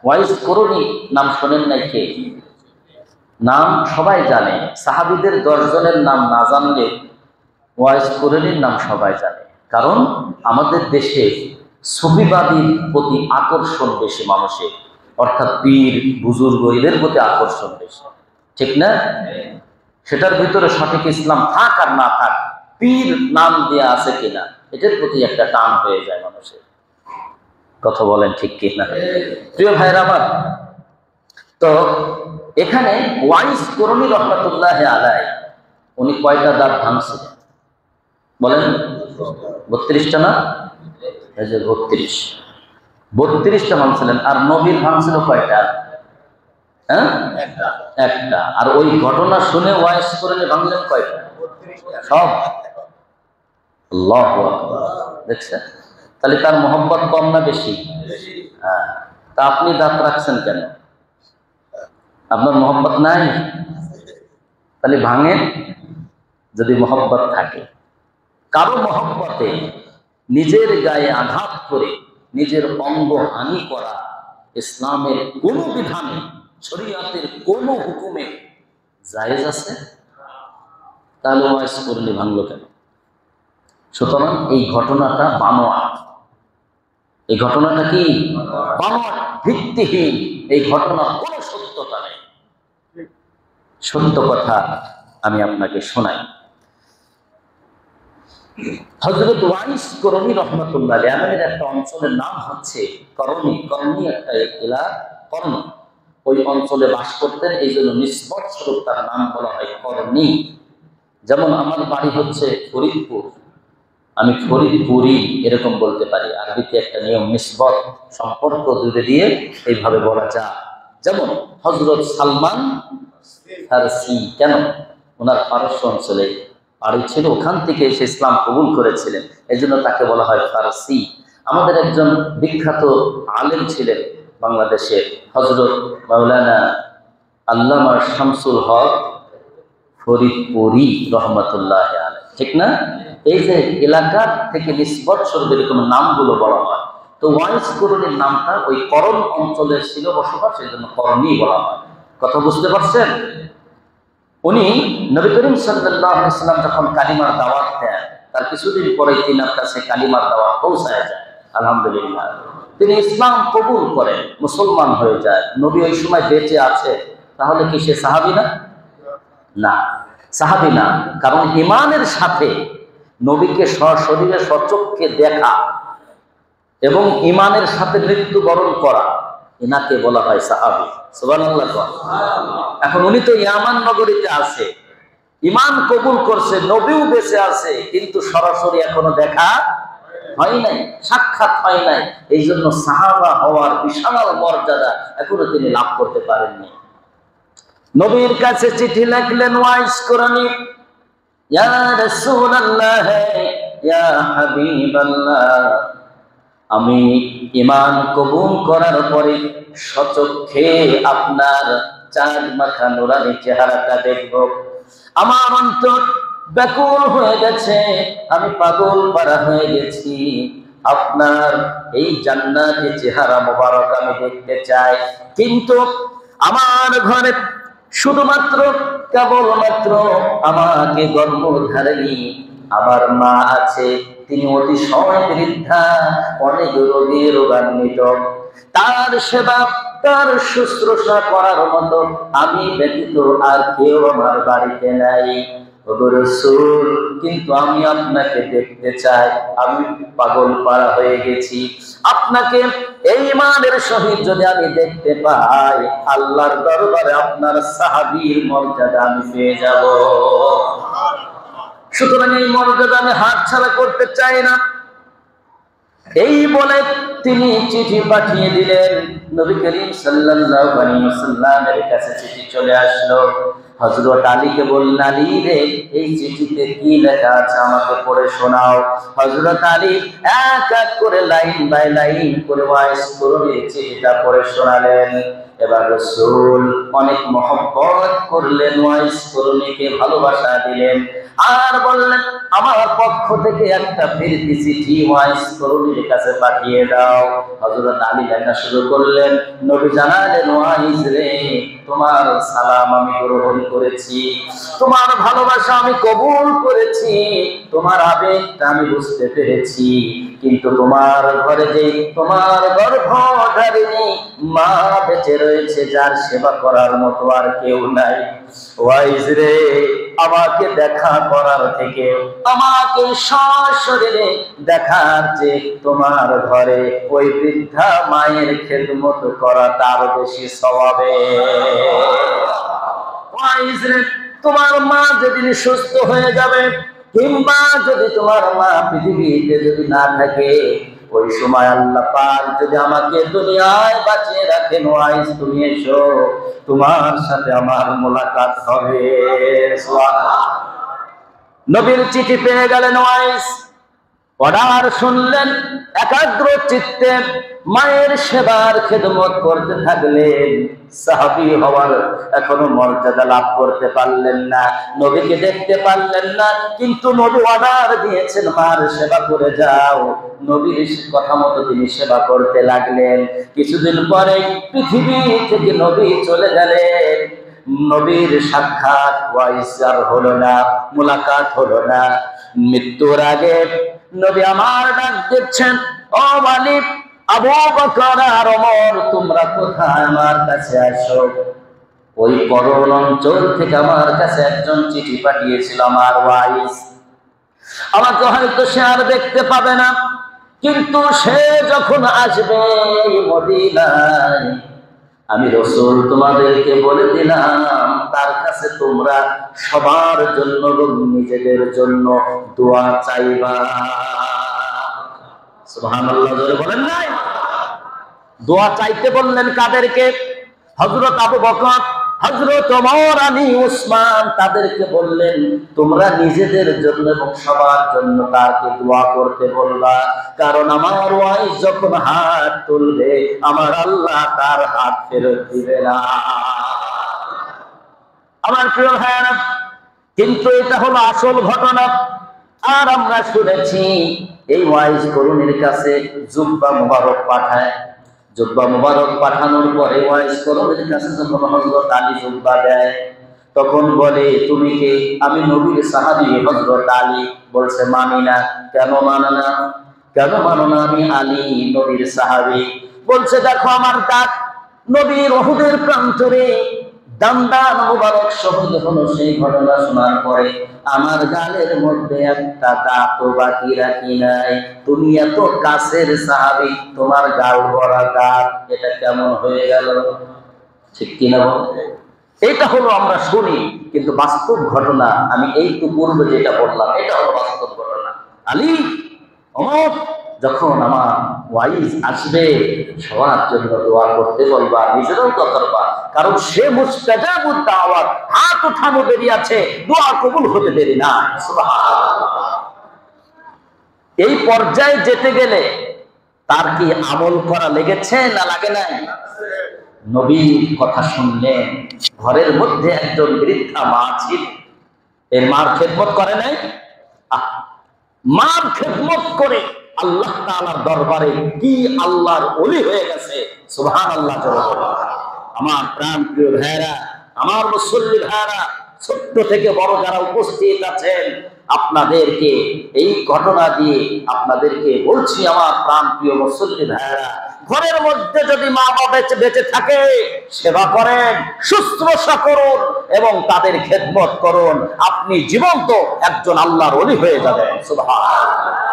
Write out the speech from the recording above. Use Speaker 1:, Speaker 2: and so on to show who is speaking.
Speaker 1: Wise করণী নাম শোনেন নাই কে? নাম সবাই জানে, সাহাবীদের 10 জনের নাম না জানলে ওয়াইস করণীর নাম সবাই জানে। কারণ আমাদের দেশে সুফিবাদীর প্রতি আকর্ষণ বেশি মানুষের, অর্থাৎ পীর বুজুর্গ এদের প্রতি আকর্ষণ বেশি, ঠিক না? সেটার ভিতরে সঠিক ইসলাম থাক আর না থাক, পীর নাম দেয়া আছে কিনা এটার প্রতি একটা টান হয়ে যায় মানুষের। কথা বলেন ঠিক কিনা? প্রিয় ভাইরা আমার, তো এখানে ওয়াইস করণী রহমাতুল্লাহ আলাইহি উনি কয়টা দাঁত ভাঙছিলেন বলেন? 32টা না? এই যে 32টা ভাঙছিলেন। আর নবীর ভাঙছিল কয়টা? হ্যাঁ, একটা। আর ওই ঘটনা শুনে ওয়াইস করণী ভাঙলেন কয়টা? সব। আল্লাহু আকবার। দেখছেন? তাহলে তার মহব্বত কম না বেশি? হ্যাঁ। তা আপনি দাঁত রাখছেন কেন? আপনার মহব্বত নাই? তাহলে ভাঙেন যদি মহব্বত থাকে। কারো মহব্বতে নিজের গায়ে আঘাত করে নিজের অঙ্গ হানি করা ইসলামের কোন বিধানে, শরীয়তের কোন হুকুমে জায়েজ আছে? তাহলে ওয়াইস করণী ভাঙলো কেন? সুতরাং এই ঘটনাটা বানোয়াট। এই ঘটনাটা কি বানোয়াট, ভিত্তিহীন। এই ঘটনার কোনো সত্যতা নেই। সত্য কথা আমি আপনাকে শোনাই। হযরত ওয়াইস করণী রহমাতুল্লাহ আলাইহি ইয়ামেনের একটা অঞ্চলের নাম হচ্ছে করণী। করণী একটা এলাকা, করণ। ওই অঞ্চলে বাস করতেন, এই জন্য নিসবত স্বরূপ তার নাম বলা হয় করণী। যেমন আমার বাড়ি হচ্ছে ফরিদপুর, আমি ফরিদপুরি এরকম বলতে পারি। আরবিতে একটা নিয়ম, নিসবত সম্পর্ক জুড়ে দিয়ে এইভাবে বলা যায়। যেমন হযরত সালমান ফারসি, কেন? ওনার পারস্য অঞ্চলে বাড়ি ছিল, ওখান থেকে এসে ইসলাম কবুল করেছিলেন, এই জন্য তাকে বলা হয় ফারসি। আমাদের একজন বিখ্যাত আলেম ছিলেন বাংলাদেশের, হযরত মাওলানা আল্লামা শামসুল হক ফরিদপুরি রহমাতুল্লাহ আলাইহি, ঠিক না? এই যে এলাকার থেকে নিসবত স্বরূপ এরকম নামগুলো বলা হয়। তো ওয়াইস করণীর নামটা ওই করণ অঞ্চলের ছিল বসবাস, এই জন্য করণী বলা হয়। কথা বুঝতে পারছেন? উনি নবী করিম সাল্লাল্লাহু আলাইহি ওয়াসাল্লাম যখন কালিমার দাওয়াত দেন, তার কিছুদিন পরে তিনার কাছে কালিমার দাওয়াত পৌঁছায় যায়। আলহামদুলিল্লাহ, তিনি ইসলাম কবুল করেন, মুসলমান হয়ে যায়। নবী ওই সময় বেঁচে আছে, তাহলে কি সে সাহাবী না? না, সাহাবী না। কারণ ঈমানের সাথে নবীকে সশরীরে সচক্ষে দেখা এবং ঈমানের সাথে মৃত্যুবরণ করা, এনাকে বলা হয় সাহাবী। সুবহানাল্লাহ। এখন উনি তো ইয়ামান নগরীতে আছে, ঈমান কবুল করছে, নবীও বেঁচে আছে, কিন্তু সরাসরি এখনো দেখা হয় নাই, সাক্ষাৎ হয় নাই। এই জন্য সাহাবা হওয়ার বিশাল মর্যাদা এখনো তিনি লাভ করতে পারেননি। নবীর কাছে চিঠি লিখলেন ওয়াইস করণী, ইয়া রাসূলুল্লাহ, ইয়া হাবিবাল্লাহ, আমি ঈমান কবুল করার পরে সচক্ষে আপনার চাঁদ মাখা নুরানি চেহারাটা দেখব। আমার অন্তর ব্যাকুল হয়ে গেছে, আমি পাগল পারা হয়ে গেছি। আপনার এই জান্নাতি চেহারা মোবারক আমি দেখতে চাই। কিন্তু আমার ঘরে শুধুমাত্র কেবলমাত্র আমাকে গর্ভধারিণী আমার মা আছে, তিনি অতিশয় বৃদ্ধা, অনেক রোগে রোগান্বিত। তার সেবা, তার শুশ্রূষা করার মতো আমি ব্যতীত আর কেউ আমার বাড়িতে নাই। ওগো রাসূল, কিন্তু আমি আপনাকে দেখতে চাই, আমি পাগল পারা হয়ে গেছি। আপনাকে এই ঈমানের সহিত যদি আমি দেখতে পাই, আল্লাহর দরবারে আপনার সাহাবীর মর্যাদা আমি পেয়ে যাব। সুতরাং এই মর্যাদা আমি হাতছাড়া করতে চাই না। এই বলে তিনি চিঠি পাঠিয়ে দিলেন। নবী করিম সাল্লাল্লাহু আলাইহি ওয়াসাল্লামের কাছে চিঠি চলে আসলো। হযরত আলীকে বললেন, আলী রে, এই চিঠিতে কি লেখা আছে আমাকে পড়ে শোনাও। হযরত আলী এক এক করে লাইন বাই লাইন করে ওয়াইস করণীর চিঠিটা পড়ে শোনালেন। এবার রাসূল অনেক মহব্বত করলেন, ওয়াইস করণীকে ভালোবাসা দিলেন, আর বললেন আমার পক্ষ থেকে একটা ফিরতি চিঠি ওয়াইস করণীর কাছে পাঠিয়ে দাও। হযরত আলী লেখা শুরু করলেন, নবী জানালেন, ওয়াইস রে, তোমার সালাম আমি গ্রহণ করেছি, তোমার ভালোবাসা আমি কবুল করেছি, তোমার আবেগটা আমি বুঝতে পেরেছি, কিন্তু তোমার ঘরে যে তোমার গর্ভধারিণী মা বেঁচে রয়েছে, যার সেবা করার মতো আর কেউ নাই। ওয়াইজ রে, আমাকে দেখা করার থেকে আমাকে সশরীরে দেখার যে তোমার ঘরে ওই বৃদ্ধা মায়ের খেদমত করা তার বেশি সওয়াবে। ওয়াইজ রে, তোমার মা যেদিন সুস্থ হয়ে যাবে, কিংবা যদি তোমার মা পৃথিবীতে যদি না থাকে, ওই সময় আল্লাহ পাক যদি আমাকে দুনিয়ায় বাঁচিয়ে রাখেন, ওয়াইস তুমি এসো, তোমার সাথে আমার মোলাকাত হবে। সুবহানাল্লাহ। নবীর চিঠি পেয়ে গেলেন ওয়াইস, অর্ডার শুনলেন, একাগ্র চিত্তে মায়ের সেবার খেদমত করতে থাকলেন। সাহাবী হওয়ার এখনো মর্যাদা লাভ করতে পারলেন না, নবীকে দেখতে পারলেন না, কিন্তু নবী অর্ডার দিয়েছেন মার সেবা করে যাও। নবীর কথা মতো তিনি সেবা করতে লাগলেন। কিছুদিন পরে পৃথিবী থেকে নবী চলে গেলেন। নবীর সাক্ষাৎ ওয়াইস আর হলো না, মুলাকাত হলো না। মৃত্যুর আগে নবী আমার ডাক দিচ্ছেন, ও মালিক, আবু বকর আর ওমর, তোমরা কোথায়? আমার কাছে আসো। ওই করুণ অঞ্চল থেকে আমার কাছে একজন চিঠি পাঠিয়েছিল আমার ওয়াইস। আমাকে হয়তো সে আর দেখতে পাবে না, কিন্তু সে যখন আসবে মদিনায়, আমি রাসূল তোমাদেরকে বলে দিলাম, তার কাছে তোমরা সবার জন্য এবং নিজেদের জন্য দোয়া চাইবা। সুবহানাল্লাহ, জোরে বলেন নাই? দোয়া চাইতে বললেন কাদেরকে? হযরত আবু বকর, হযরত ওমর, আলী, উসমান, তাদেরকে বললেন তোমরা নিজেদের জন্য এবং সবার জন্য তাকে দোয়া করতে বলবা, কারণ আমার ওয়াইস যখন হাত তুলবে আমার আল্লাহ তার হাত ফেরত দিবে না। আমার প্রিয় ভাইরা, কিন্তু এটা হলো আসল ঘটনা। আর আমরা শুনেছি এই ওয়াইস করুণীর কাছে জুব্বা মুবারক পাঠায়। জুব্বা মুবারক পাঠানোর পরে ওয়াইস করুণীর কাছে যখন হযরত আলী জুব্বা দেয়, তখন বলে, তুমি কে? আমি নবীর সাহাবী হযরত আলী। বলছে, মানি না। কেন মানো না? কেন মানো না? আমি আলী, নবীর সাহাবী। বলছে, দেখো আমার দাঁত নবীর উহুদের প্রান্তরে দান্দান মুবারক শহীদ হলো, সেই ঘটনা শোনার পরে আমার গালের মধ্যে একটা দাঁতও বাকি রাখি নাই। তুমি এত কাছের সাহাবী, তোমার গাল ভরা দাঁত, এটা কেমন হয়ে গেল? ঠিক কিনা? এটা হলো আমরা শুনি, কিন্তু বাস্তব ঘটনা আমি এইটুকু পূর্বে যেটা বললাম এটা হলো বাস্তব ঘটনা। আলী, ওমর, যখন আমার ওয়াইস আসবে সবার জন্য দোয়া করতে বলবা, নিজেরাও তো করবা, কারণ সে মুস্তাজাবুদ দাওয়াত, হাত উঠানো দেরি আছে, দোয়া কবুল হতে দেরি না। সুবহানাল্লাহ। এই পর্যায়ে যেতে গেলে তার কি আমল করা লেগেছে না লাগে নাই? নবীর কথা শুনলেন। ঘরের মধ্যে একজন বৃদ্ধা মা ছিল, এর মার খেদমত করে নাই? মার খেদমত করে আল্লাহ তাআলার দরবারে কি আল্লাহর ওলি হয়ে গেছে। সুবহানাল্লাহ। আমার প্রাণ প্রিয় ভাইরা, আমার মুসল্লি ভাইরা, ছোট্ট থেকে বড় যারা উপস্থিত আছেন, আপনাদেরকে এই ঘটনা দিয়ে আপনাদেরকে বলছি, আমার প্রাণ প্রিয় মুসল্লি ভাইরা, ঘরের মধ্যে যদি মা বাবা বেঁচে থাকে, সেবা করেন, শুশ্রূষা করুন এবং তাদের খেদমত করুন, আপনি জীবন্ত একজন আল্লাহর ওলি হয়ে যাবেন। সুবহানাল্লাহ।